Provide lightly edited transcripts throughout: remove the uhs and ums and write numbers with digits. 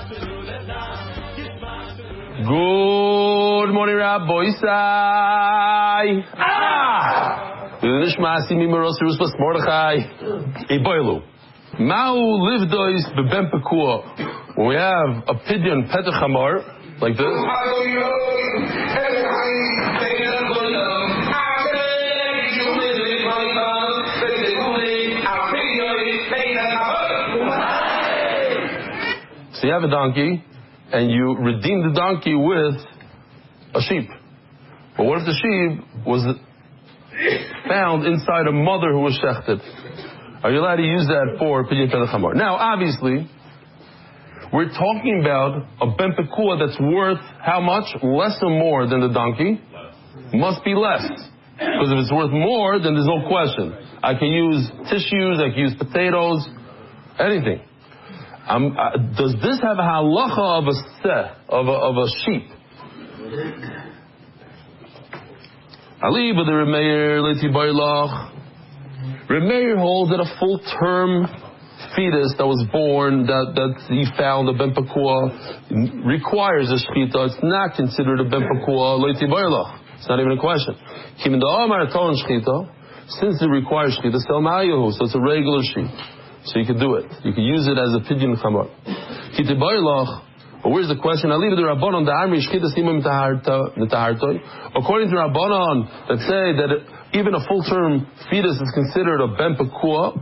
Good morning, Rabbi Isai. Nishmasi mimaros ruspas Mordechai. Iboilu. Mau livdois beben pekua. When we have a pidyon petachamar like this. So you have a donkey, and you redeem the donkey with a sheep. But what if the sheep was found inside a mother who was shechted? Are you allowed to use that for pidyon petachamar? Now, obviously, we're talking about a ben pekua that's worth how much? Less or more than the donkey? Must be less. Because if it's worth more, then there's no question. I can use tissues, I can use potatoes, anything. Does this have a halacha of a seh, of a sheep? Ali, but the Reb Meir holds that a full-term fetus that was born, that he found a ben pekua, requires a shchita. It's not considered a ben pekua leiti bailach. It's not even a question. Since it requires shchita, so it's a regular sheep. So you can do it. You can use it as a pidyon chamar. But where's the question? According to Rabbanon that say that even a full-term fetus is considered a ben pekua,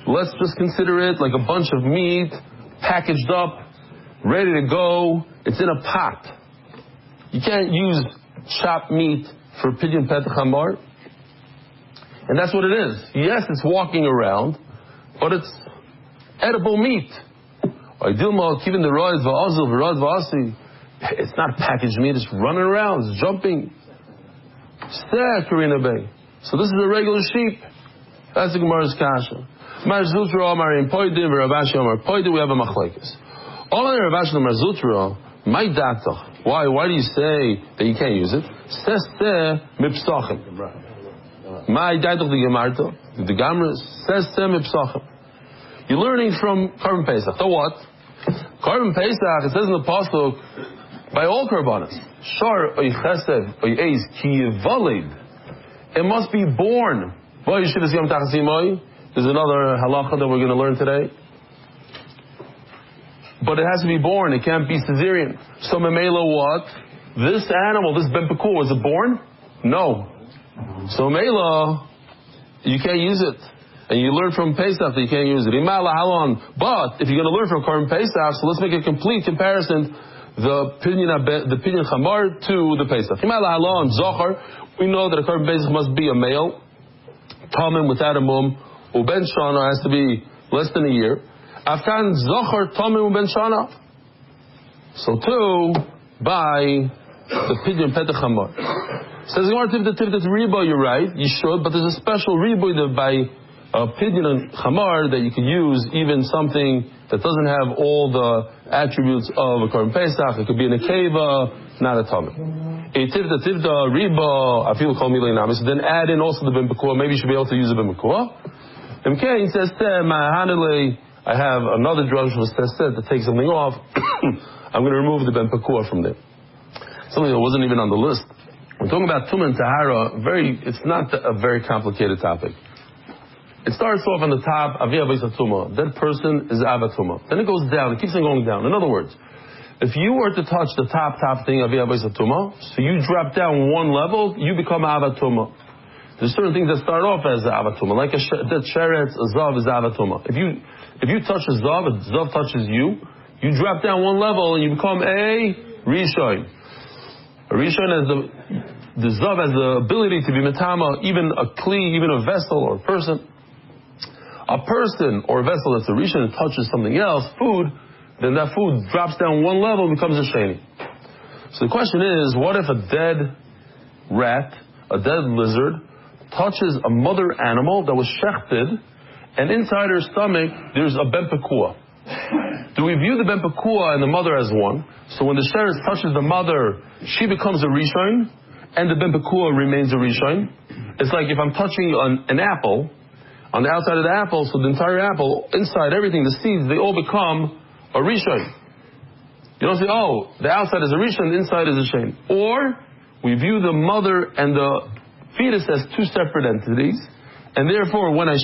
let's just consider it like a bunch of meat, packaged up, ready to go. It's in a pot. You can't use chopped meat for pidyon petachamar. And that's what it is. Yes, it's walking around, but it's edible meat. It's not packaged meat, it's running around, it's jumping. So this is a regular sheep. That's the Gemara's kasha. We have a machlekes. Why do you say that you can't use it? You're learning from Korban Pesach. So what? Korban Pesach, it says in the pasuk, by all korbanos, shar oy chesed oy eis ki yivalid. It must be born. There's another halacha that we're going to learn today. But it has to be born. It can't be cesarean. So memela what? This animal, this ben pekua, was it born? No. So memela, you can't use it. And you learn from Pesach that you can't use it. But if you're going to learn from Korban Pesach, so let's make a complete comparison. The pidyon chamar to the Pesach. We know that a Korban Pesach must be a male, tamim without a mum, uben shana has to be less than a year. Afkan zochar tamim uben shana. So too by the pidyon petachamar. Says the Gemara tivta riba. You're right, you should, but there's a special riba that by a pidyon chamar that you could use even something that doesn't have all the attributes of a Korban Pesach. It could be in a keva, not a tamim. A tivta riba. I feel call milei namis. Then add in also the ben pekua. Maybe you should be able to use the ben pekua. MK says I have another drush that takes something off. I'm going to remove the ben pekua from there. Something that wasn't even on the list. We're talking about tumah and tahara. It's not a very complicated topic. It starts off on the top, avia v'isatuma. That person is avatuma. Then it goes down. It keeps on going down. In other words, if you were to touch the top thing of avia v'isatuma, so you drop down one level, you become avatuma. There's certain things that start off as avatuma, like that sheretz, a zav is avatuma. If you touch a zav touches you, you drop down one level and you become a rishon. A rishon has the zav has the ability to be metama, even a kli, even a vessel or a person. A person or a vessel that's a rishon that touches something else, food, then that food drops down one level and becomes a sheni. So the question is, what if a dead rat, a dead lizard, touches a mother animal that was shechted, and inside her stomach there's a ben pekua? Do we view the ben pekua and the mother as one? So when the sheretz touches the mother, she becomes a rishon, and the ben pekua remains a rishon. It's like if I'm touching an apple, on the outside of the apple, so the entire apple, inside everything, the seeds, they all become a rishon. You don't say, oh, the outside is a rishon, the inside is a shein. Or we view the mother and the fetus as two separate entities, and therefore when I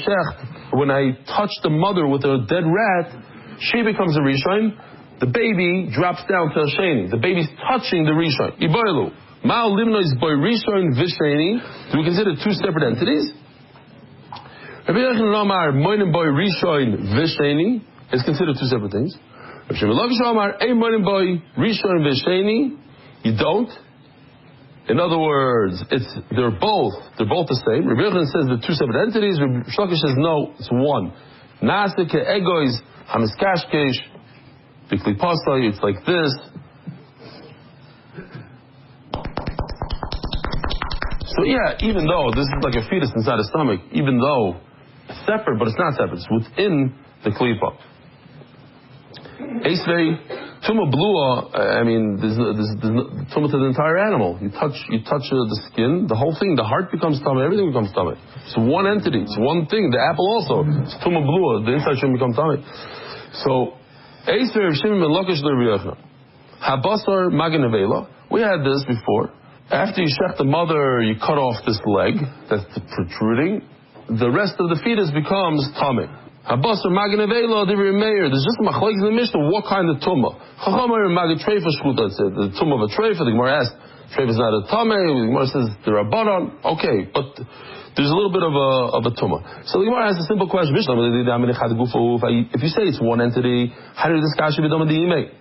touch the mother with a dead rat, she becomes a rishon. The baby drops down to a sheini. The baby's touching the rishon. Iboilu. Ma'al limno is boy rishon v'sheini. Do we consider two separate entities? Rabbi Yochanan Omar moinim boy rishon v'sheini is considered two separate things. Rabbi Shimon Omar ein moinim boy rishon v'sheini. You don't. In other words, they're both the same. Rabbi Yochanan says they're two separate entities. Rabbi Shlokish says no, it's one. Nase ke egois hamiskashkesh bikli pasai. It's like this. So yeah, even though this is like a fetus inside the stomach, even though it's separate, but it's not separate. It's within the klipa. Esvei tuma blua. I mean, there's tuma to the entire animal. You touch the skin, the whole thing. The heart becomes tummy. Everything becomes tummy. It's one entity. It's one thing. The apple also. It's tuma blua. The inside shouldn't become tummy. So Esvei Rav Shimon ben Lakish Rabbi Yochanan habasar magen avela. We had this before. After you shech the mother, you cut off this leg that's protruding. The rest of the fetus becomes tummy. Habasar magen avela divrei meir. There's just a machlokes in the Mishnah. What kind of tumah? Chachamar magen treifa shchuta. The tumah of a treifa. The Gemara asks, treifa is not a tumah. The Gemara says the rabbanon. Okay, but there's a little bit of a tumah. So the Gemara asks a simple question. If you say it's one entity, how did this kasha be done with the imay?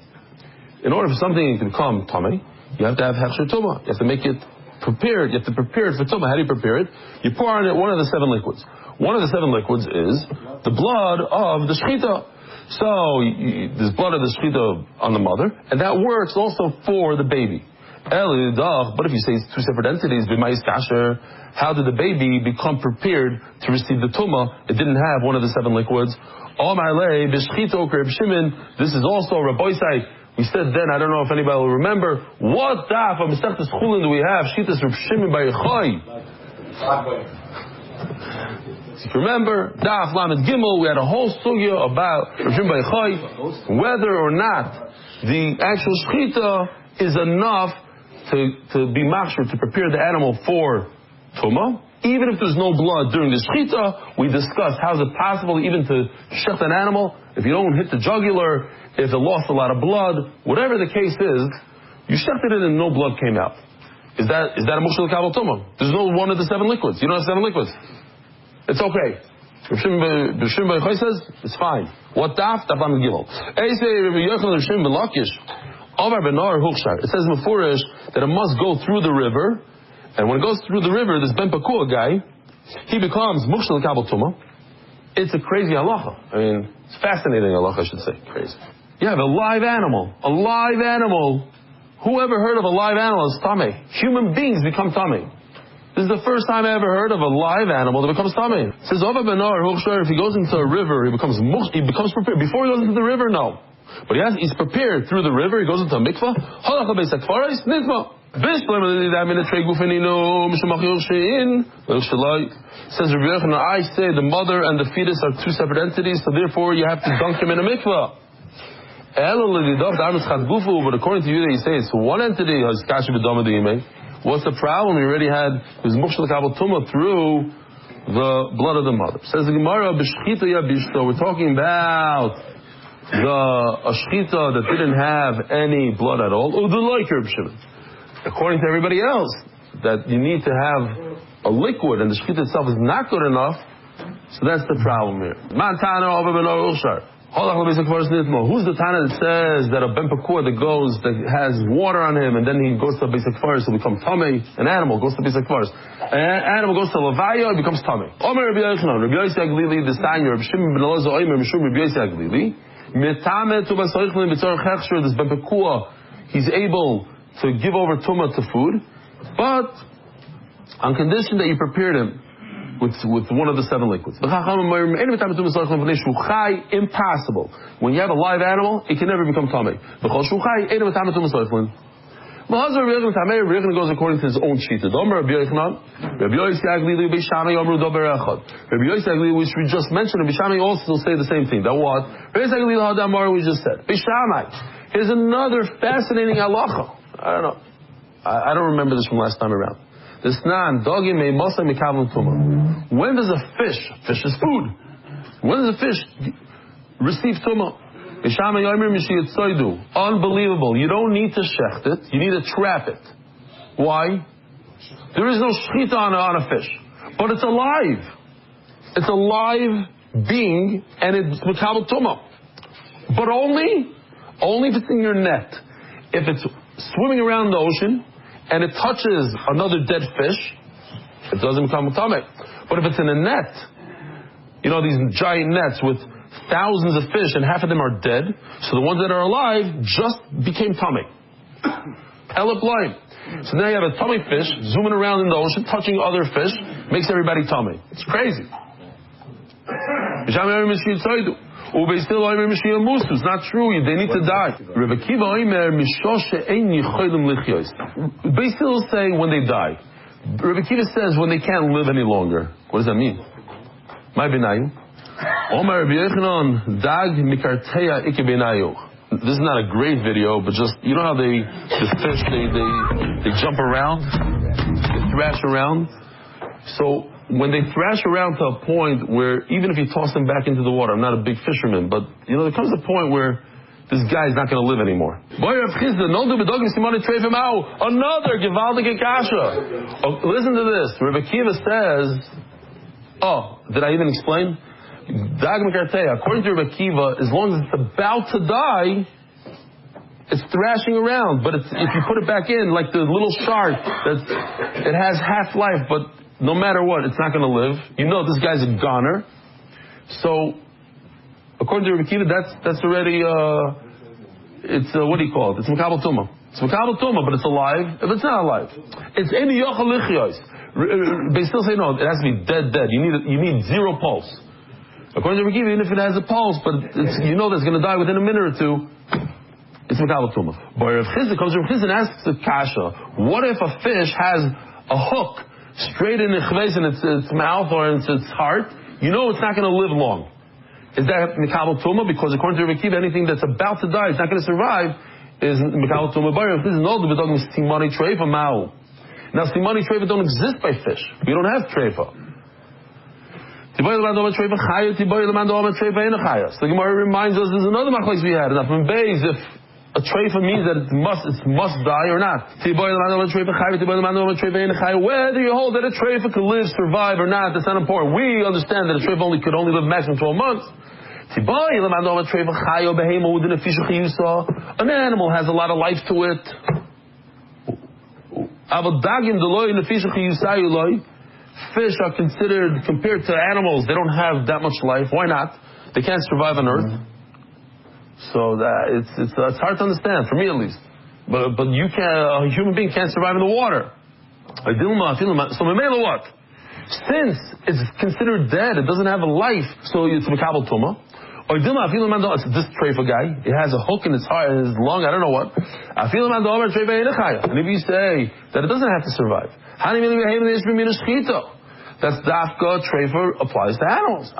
In order for something to become tummy, you have to have hechsher tumah. You have to make it prepared. You have to prepare it for tumah. How do you prepare it? You pour on it one of the 7 liquids. One of the 7 liquids is the blood of the shechita. So there's blood of the shechita on the mother, and that works also for the baby. But if you say it's two separate entities, how did the baby become prepared to receive the tumah? It didn't have one of the 7 liquids. This is also Rabbi. We said then, I don't know if anybody will remember, what daf of Masechtas Chulin do we have? Shitas Reb Shimon bar Yochai. If you remember, Daf Lamed Gimel, we had a whole sugya about Reb Shimon bar Yochai, whether or not the actual shechita is enough to be machshir, to prepare the animal for tumah. Even if there's no blood during the shechita, we discussed how is it possible even to shech an animal if you don't hit the jugular, if it lost a lot of blood, whatever the case is, you shechted it and no blood came out. Is that a mushal kabel tumah? There's no one of the 7 liquids. You don't have 7 liquids. It's okay. Reb Shimon bar Yochai says it's fine. What daf? Daf Lamed Gimel. It says in Mefurish that it must go through the river, and when it goes through the river, this Ben Pakua guy, he becomes mushal kabel tumah. It's a crazy halacha. I mean, it's fascinating halacha, I should say. Crazy. You have a live animal. A live animal. Who ever heard of a live animal as tamei? Human beings become tamei. This is the first time I ever heard of a live animal that becomes tamei. It says, if he goes into a river, he becomes prepared. Before he goes into the river, no. But he's prepared through the river, he goes into a mikvah. Says Rabbi Yochanan, I say the mother and the fetus are two separate entities, so therefore you have to dunk him in a mikvah. But according to you, they say it's one entity. What's the problem? We already had his mushal kabel tumah through the blood of the mother. Says the Gemara, we're talking about a shechita that didn't have any blood at all. According to everybody else, that you need to have a liquid, and the shechita itself is not good enough, so that's the problem here. Who's the Tana that says that a Ben Pakur that has water on him and then he goes to a basic forest to become Tamei? An animal goes to basic forest. An animal goes to Levaya, it becomes Tamei. Omer Rabbi Yochanan, Rabbi Yossi Aglili, the Sanya, Rabbi Shimon ben Elazar, Omer Mishum Rabbi Yossi Aglili, Metame tu Basoichlin B'tzor Chechsher, this Ben Pakur, he's able to give over Tumah to food, but on condition that you prepared him with one of the 7 liquids. Impossible. When you have a live animal, it can never become tamei. Rabbi Yochanan goes according to his own shita. Rabbi Yochanan, which we just mentioned, Rabbi Shammai also say the same thing. That what? We just said. Here's another fascinating halacha. I don't know. I don't remember this from last time around. When does a fish is food, when does a fish receive tumah? Unbelievable. You don't need to shecht it. You need to trap it. Why? There is no shechita on a fish. But it's alive. It's a live being, and it's mekabel tumah. But only if it's in your net. If it's swimming around the ocean, and it touches another dead fish, it doesn't become tumah. But if it's in a net, these giant nets with thousands of fish, and half of them are dead, so the ones that are alive just became tummy. Elip line. So now you have a tummy fish zooming around in the ocean, touching other fish, makes everybody tummy. It's crazy. It's not true. They need to die. Beis Hillel say when they die. Reb Akiva says when they can't live any longer. What does that mean? My benayu. Omar Rabbi Yochanan dag mikarteya ike benayu. This is not a great video, but just how the fish they jump around, they thrash around. So when they thrash around to a point where even if you toss them back into the water, I'm not a big fisherman, but there comes a point where this guy's not going to live anymore. Another gewaltige kasha. Listen to this. Reb Akiva says, did I even explain? According to Reb Akiva, as long as it's about to die, it's thrashing around. But if you put it back in, like the little shark, it has half life, but no matter what, it's not going to live. This guy's a goner. So, according to Reb Akiva, that's already, it's what do you call it? It's mekabel tumah. It's mekabel tumah, but it's alive. If it's not alive, it's eni yochel lichyos. They still say no. It has to be dead. You need zero pulse. According to Reb Akiva, even if it has a pulse, but that it's going to die within a minute or two, it's mekabel tumah. But Reb Chizda comes. Reb Chizda asks the kasha: what if a fish has a hook straight in its mouth or in its heart? It's not going to live long. Is that mekabel tumah? Because according to Reb Akiva, anything that's about to die, it's not going to survive, is mekabel tumah. This is no simani treifa ma'u. Now simani treifa don't exist by fish. We don't have treifa. So the Gemara reminds us there's another machlokes we had. If a treifa means that it must die or not. Whether you hold that a treifa could live, survive or not, that's not important. We understand that a treifa could only live maximum 12 months. An animal has a lot of life to it. Fish are considered, compared to animals, they don't have that much life. Why not? They can't survive on earth. So that it's hard to understand, for me at least. But a human being can't survive in the water. So Memela what? Since it's considered dead, it doesn't have a life, so it's mekabel tumah. This treifa guy, it has a hook in its heart, in his lung, I don't know what. And if you say that it doesn't have to survive, that's dafka treifa applies to animals.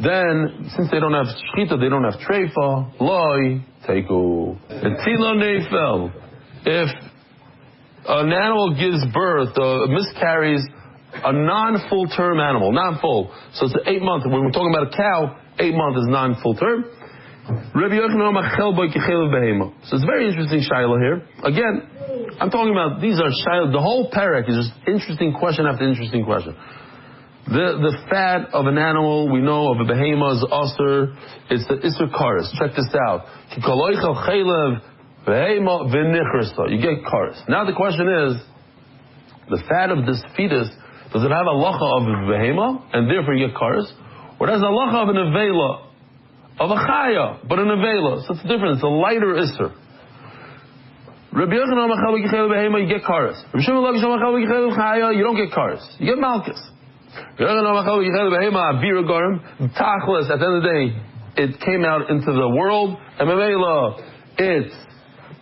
Then, since they don't have shchita, they don't have treifa, loy, teiku. If an animal gives birth, miscarries, a non-full term animal, non-full. So it's 8 months. When we're talking about a cow, 8 months is non-full term. So it's a very interesting shaila here. Again, I'm talking about these are shaila. The whole parak is just interesting question after interesting question. The fat of an animal, we know of a behema is usher. It's the isser karis. Check this out. You get karis. Now the question is, the fat of this fetus, does it have a halacha of a behema, and therefore you get karis? Or does it have a halacha of an avela, of a chaya, but an avela? So it's different. It's a lighter isser. Rabbi Yochanan, you get karis. Rabbi Shimon, you don't get karis. You get malchus. Tachlis, at the end of the day, it came out into the world, and Mamela, it's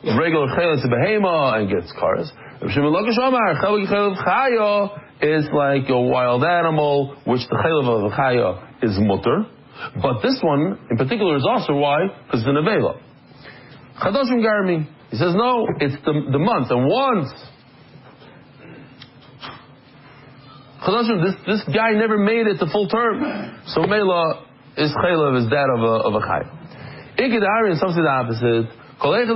regular chayla to behema and gets kares. Reb Shimon Lakish Omar, chayla chaya is like a wild animal, which the chayla of chaya is mutter. But this one, in particular, is also why? Because it's an avela. Chadashim garmi. He says, no, it's the month. And once Chadashim, this guy never made it to full term. So Mela is chayla is that of a chaya. Ikidari, and some say the opposite. If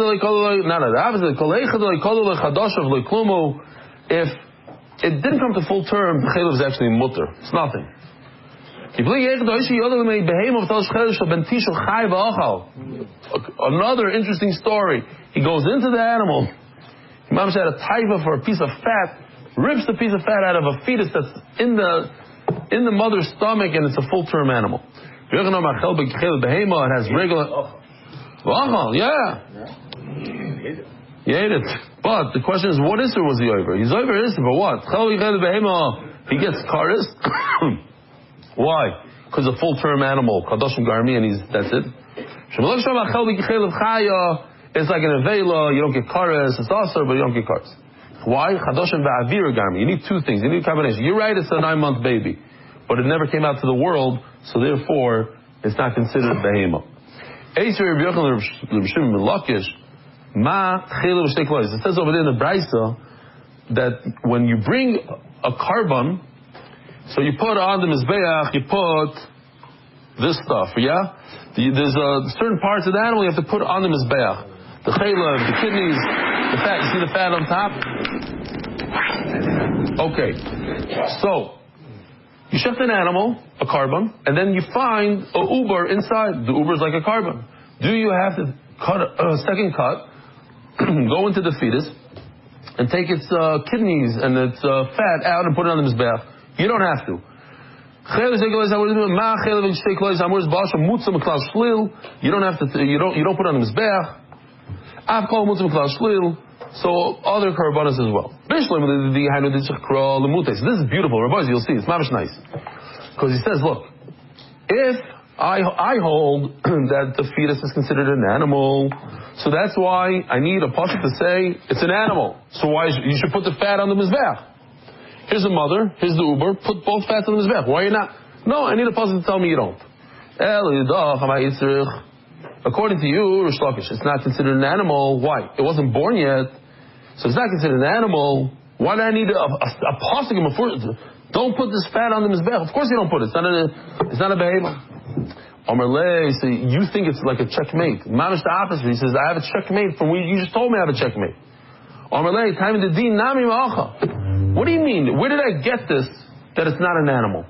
it didn't come to full term, the chayla is actually mutter. It's nothing. Another interesting story. He goes into the animal. Imam had a taiva for a piece of fat, rips the piece of fat out of a fetus that's in the mother's stomach, and it's a full term animal. It has regular. Yeah. You ate it. But the question is, what Isser was he over? He's over Isser for what? He gets karis. Why? Because a full term animal, Kadoshim Garmi, and that's it. It's like an avela, you don't get kares, it's also, but you don't get kares. Why? Kadoshim Ba'avir Garmi. You need two things, you need a combination. You're right, it's a 9-month baby, but it never came out to the world, so therefore, it's not considered behema. It says over there in the Braisa that when you bring a carbon, so you put on the mizbeach, you put this stuff, yeah? There's certain parts of the animal you have to put on the mizbeach. The chaylev, the kidneys, the fat. You see the fat on top? Okay. So, you shecht an animal, a carbon, and then you find a uber inside. The uber is like a carbon. Do you have to cut a second cut, go into the fetus, and take its kidneys and its fat out and put it on the mizbeach? You don't have to. You don't have to. You don't put on the mizbeach. So other karbanos as well. This is beautiful, Rabbi. You'll see it's mamish nice because he says, look, if I hold that the fetus is considered an animal, so that's why I need a pasuk to say it's an animal. So why you should put the fat on the mizbeach? Here's the mother, here's the uber, put both fats on the mizbeach. Why are you not? No, I need a pasuk to tell me you don't. According to you, Rish Lakish, it's not considered an animal. Why? It wasn't born yet, so it's not considered an animal. Why do I need a pasuk? Don't put this fat on the mizbeach. Of course you don't put it. It's not a behemoth. Omer Lei, so you think it's like a checkmate. Mamish the opposite. He says, I have a checkmate from where you just told me I have a checkmate. Omer Lei, time in the din nami ma'acha. What do you mean? Where did I get this that it's not an animal?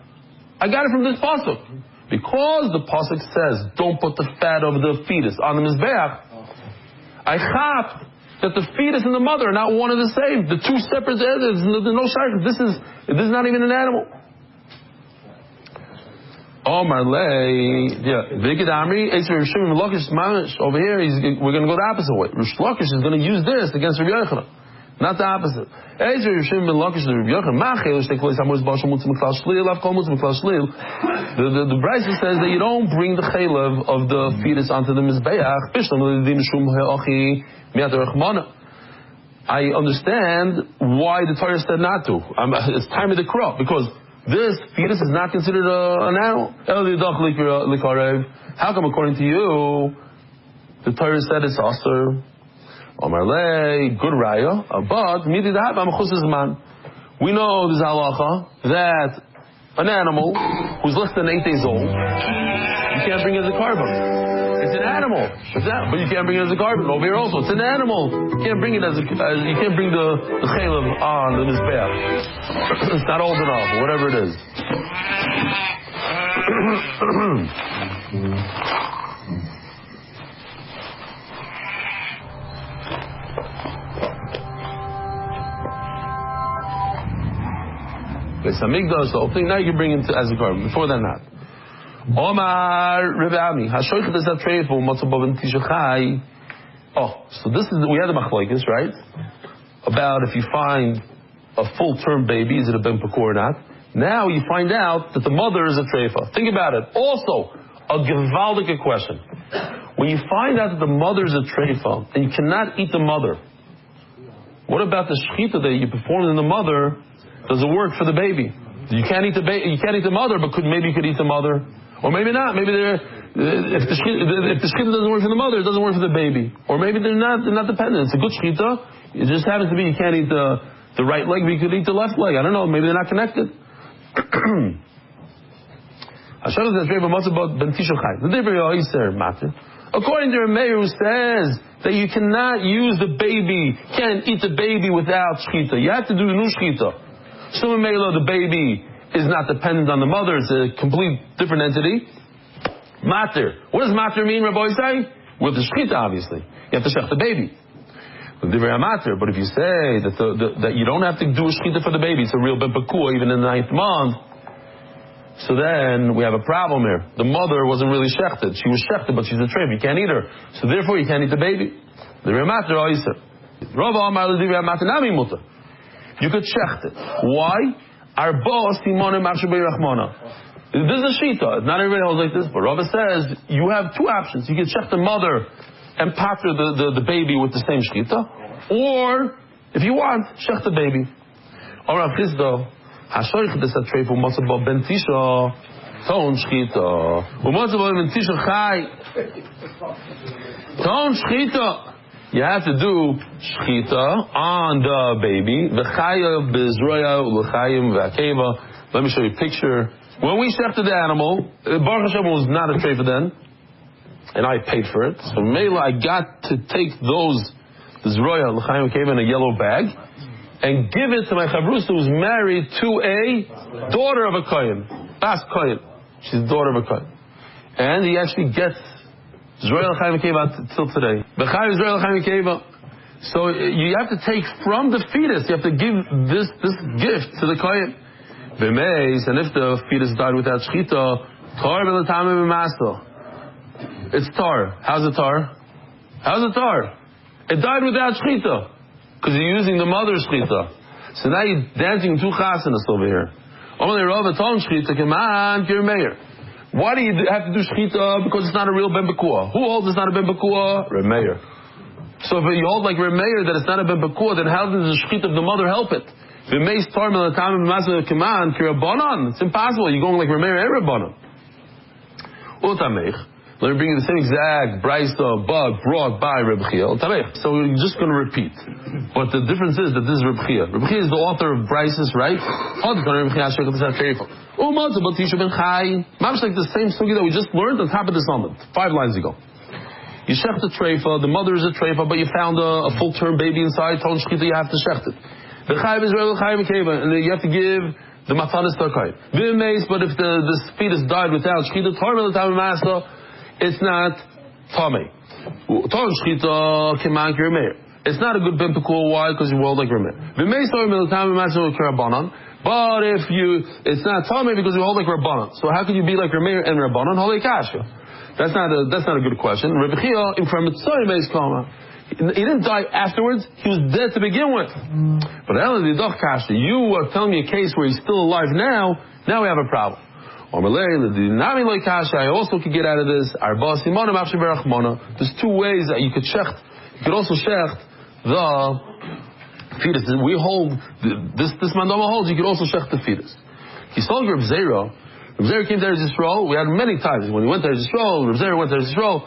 I got it from this pasuk. Because the pasuk says, don't put the fat of the fetus on the mizbeach, I chapped that the fetus and the mother are not one and the same. The two separate entities. There's no shaykhs. This is not even an animal. Omar Lei, yeah, Vikid Amri, Rish Lakish Mamish over here. We're going to go the opposite way. Rish Lakish is going to use this against Rabbi Yochanan, not the opposite. The Brisa says that you don't bring the chaylev of the fetus onto the mizbeach. I understand why the Torah said not to. It's time of the crop because this fetus is not considered an animal. How come, according to you, the Torah said it's also? Omar Lei, good raya, but we know there's halacha that an animal who's less than 8 days old, you can't bring it as a carbon. It's an animal, but you can't bring it as a carbon. Over here also, it's an animal. You can't bring it as you can't bring the chaylev on the mizbeach. It's not old enough, whatever it is. It's amigdash, the whole thing. Now you can bring it as a carbon. Before that, not. Omar Reb Eli Hashoichet is that treiful matzabav and tishachai. Oh, so this is we had the machlokes, right? About if you find a full-term baby, is it a ben pekur or not? Now you find out that the mother is a treifa. Think about it. Also, a gewaldige question. When you find out that the mother is a treifa and you cannot eat the mother, what about the shechita that you performed in the mother? Does it work for the baby? You can't eat the mother, but maybe you could eat the mother, or maybe not. Maybe if the shechita doesn't work for the mother, it doesn't work for the baby, or maybe they're not dependent. It's a good shechita. It just happens to be you can't eat the right leg, but you could eat the left leg. I don't know. Maybe they're not connected. According to Meir, who says that you cannot use the baby, can't eat the baby without shechita. You have to do the new shechita. So the baby is not dependent on the mother; it's a complete different entity. Mater. What does mater mean, Rabbi say? With the shechita, obviously, you have to shech the baby. But if you say that you don't have to do a shechita for the baby, it's a real ben pekua even in the 9th month. So then we have a problem here. The mother wasn't really shechted. She was shechted, but she's a treif. You can't eat her. So therefore you can't eat the baby. You could shecht it. Why? This is a shita. Not everybody holds like this, but Rava says you have two options. You can shecht the mother and patter the baby with the same shita, or if you want, shecht the baby. Or Rav Chisda, Hashoich des Atreif u'Masabah ben Tisha Ton Shchita u'Masabah ben Tisha Chai Ton Shchita. You have to do shchita on the baby. V'chayav b'zroya u'l'chayim v'akeva. Let me show you a picture. When we shechted the animal, Baruch Hashem was not a treifa then, and I paid for it. So Mela, I got to take the zroya l'chayim v'akeva in a yellow bag and give it to my chavrusa who's married to a daughter of a kohen, Bas Kohen. She's the daughter of a kohen, and he actually gets Zroya l'chayim v'akeva till today. V'chayim Zroya l'chayim v'akeva. So you have to take from the fetus. You have to give this gift to the kohen. V'meis, and if the fetus died without shchita, tar v'letamim v'masto. It's tar. How's it tar? It died without shchita because you're using the mother's shchita. So now you're dancing two chasanas over here. Only Rav Aton shchita, come on, you're mayor. Why do you have to do shechita? Because it's not a real ben pekua. Who holds it's not a ben pekua? Reb Meir. So if you hold like Reb Meir that it's not a ben pekua, then how does the shechita of the mother help it? It's impossible. You're going like Reb Meir and Rabbanon. Let me bring you the same exact brayso brought by Reb Chia. So we're just going to repeat. But the difference is that this is Reb Chia. Reb Chia is the author of Brises, right? Much like the same sugi that we just learned on top of this summit 5 lines ago. You shech the treifa, the mother is a treifa, but you found a full-term baby inside, ton shchita, you have to shecht it. The chayiv is real chayiv keva, and you have to give the matanis takay. But if the fetus died without shchita, it's not tamei. Ton shchita keman kirmeir. It's not a good ben pekua. Why? Because you rolled like remeir. But if it's not tamei because you hold like rabbanon. So how can you be like remeir and rabbanon? Holy kasha. That's not a good question. Reb Chia in front of he didn't die afterwards. He was dead to begin with. But you are telling me a case where he's still alive now. Now we have a problem. I also could get out of this. There's 2 ways that you could shecht. You could also shecht the fetus. We hold this mandama holds. You could also shecht the fetus. He told Reb Zera. Reb Zera came to Eretz Yisrael. We had many times when he went to Eretz Yisrael. Reb Zera went to Eretz Yisrael.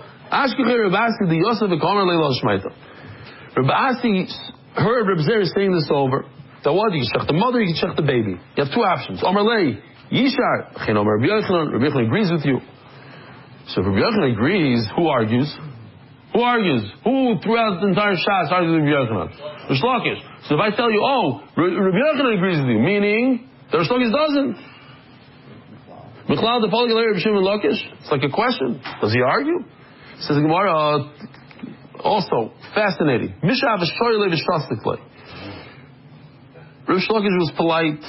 Reb Asi heard Reb Zera saying this over. So what? You can shecht the mother. You can shecht the baby. You have 2 options. Omerlei. Yishar, Reb Yochanan agrees with you. So if Reb Yochanan agrees, who argues? Who throughout the entire Shas argues with Reb Yochanan? Rish Lakish. So if I tell you, Reb Yochanan agrees with you, meaning that Rish Lakish doesn't. Michlal the Polygalary Reb Shimon Lakish. It's like a question. Does he argue? Says the Gemara. Also fascinating. Mishav Shoyle V'Shastikle. Rish Lakish was polite.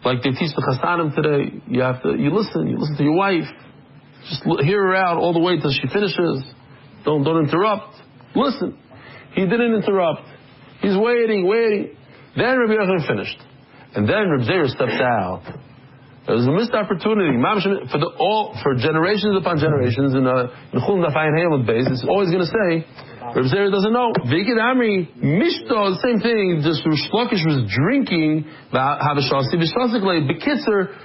Like they teach the Chasanim today, you listen to your wife. Just hear her out all the way till she finishes. Don't interrupt. Listen. He didn't interrupt. He's waiting. Then Rabbi Yochanan finished. And then Reb Zera stepped out. It was a missed opportunity. For generations upon generations, in Chulin Daf base, it's always going to say, Reb Zera doesn't know. Vikid Amri, Mishto, the same thing, just Rish Lakish was drinking, Bekitzer,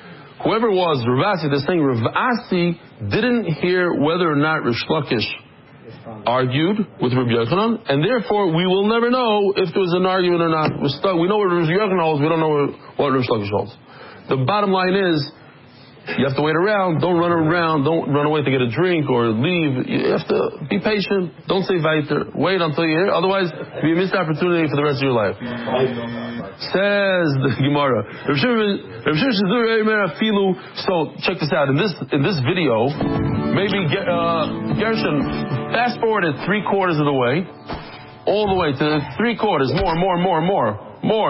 whoever it was, Rav Asi, they're saying Rav Asi didn't hear whether or not Rish Lakish argued with Rabbi Yochanan, and therefore we will never know if there was an argument or not. We're stuck. We know what Rabbi Yochanan holds, we don't know what Rish Lakish holds. The bottom line is, you have to wait around. Don't run around. Don't run away to get a drink or leave. You have to be patient. Don't say weiter. Wait until you hear. Otherwise, it'll be a missed opportunity for the rest of your life. Says the Gemara. So check this out. In this video, maybe Gershon fast forward it 3/4 of the way, all the way to 3/4. More.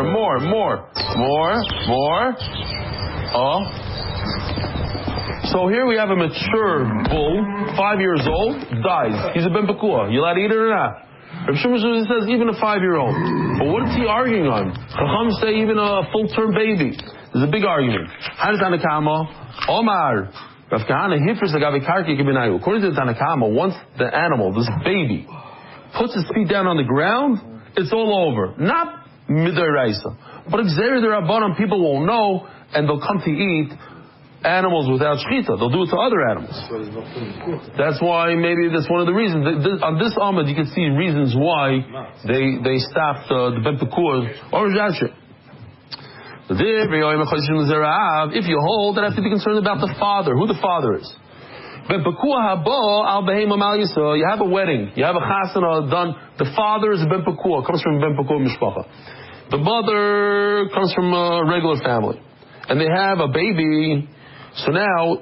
So here we have a mature bull, 5 years old, dies. He's a ben pekua. You allowed to eat it or not? Reb Shimon says even a 5-year-old. But what is he arguing on? Chacham say even a full-term baby. There's a big argument. How does Tanakama? Omar. Rav Kahana hifris agavi karki kibinayu. According to the Tanakama, once the animal, this baby, puts his feet down on the ground, it's all over. Not midaraisa. But Xer the Rabbanon, people won't know, and they'll come to eat animals without shechita. They'll do it to other animals. That's why maybe that's one of the reasons. On this Amud, you can see reasons why they stopped the ben pekua or Jasher. If you hold, then I have to be concerned about the father, who the father is. Ben pekua habo al behema mal yisrael. You have a wedding, you have a chasana done. The father is a ben pekua, comes from ben pekua mishpacha. The mother comes from a regular family, and they have a baby. So now,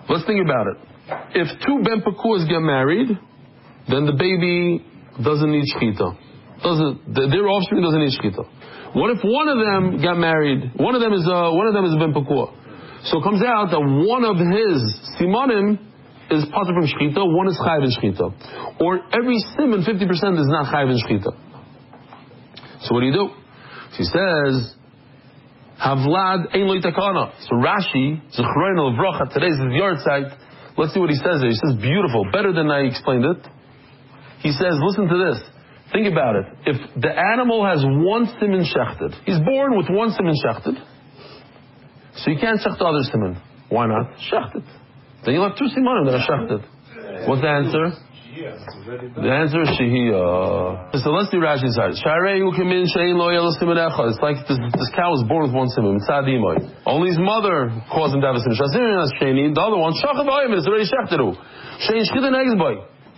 let's think about it. If 2 ben pekuas get married, then the baby doesn't need shechita. Their offspring doesn't need shechita. What if one of them got married? One of them is a ben pekua. So it comes out that one of his simanim is patur from shechita, one is chayv in shechita. Or every siman, 50% is not chayv in shechita. So what do? She says, Havlad ein lo takana. So Rashi, Zechroino Levracha, today's the yard site. Let's see what he says there. He says, beautiful, better than I explained it. He says, listen to this. Think about it. If the animal has 1 siman shechted, he's born with 1 siman shechted, so you can't shecht the other siman. Why not? Shechted. Then you'll have 2 simanim that are shechted. What's the answer? The answer is shehiyah. So let's do Rashi's side. It's like this cow was born with 1 simon. Only his mother caused him to have a simon. The other one, it's already shechteru.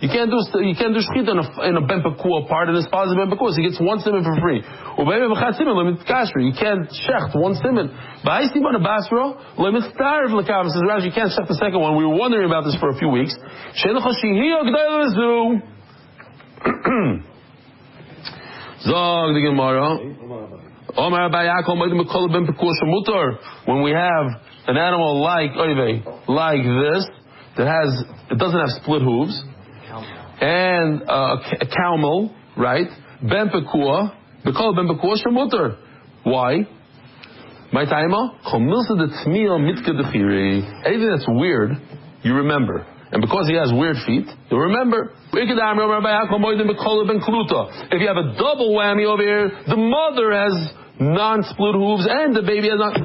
You can't do shechita in a ben pekua part, and his father's ben pekua, so he gets 1 simon for free. You can't shecht 1 simon. Says Rashi, you can't shecht the second one. We were wondering about this for a few weeks. Zog the Gemara. When we have an animal like this, it doesn't have split hooves, and a camel, right? Ben pekua, we call it ben pekua shemuter. Why? My taima, anything that's weird, you remember. And because he has weird feet, you'll remember. If you have a double whammy over here, the mother has non-split hooves and the baby has not.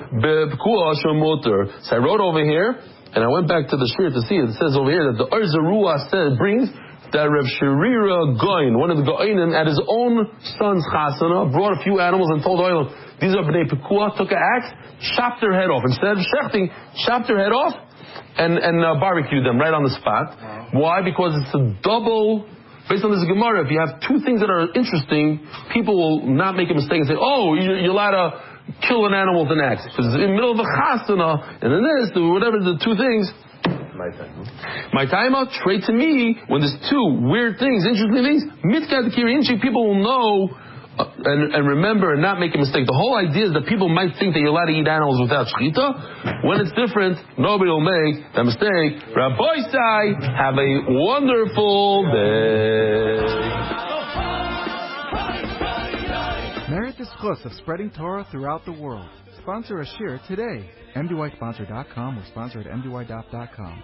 So I wrote over here, and I went back to the shir to see it. It says over here that the Arzarua brings that Reb Shirira Goin, one of the Goinim, at his own son's chasana, brought a few animals and told Oil, these are bnei pekua, took an axe, chopped their head off. Instead of shechting, chopped their head off and barbecued them right on the spot. Wow. Why? Because it's a double. Based on this Gemara, if you have 2 things that are interesting, people will not make a mistake and say, oh, you're allowed to kill an animal with an axe. Because in the middle of a chasana, and then this, whatever the 2 things. My time out, trade to me, when there's 2 weird things, interesting things, mitzvah kiri, people will know and remember and not make a mistake. The whole idea is that people might think that you're allowed to eat animals without shechita. When it's different, nobody will make that mistake. Rabbi Sai, have a wonderful day. Merit the schus of spreading Torah throughout the world. Sponsor a shiur today. MDYsponsor.com or sponsor at MDYDaf.com.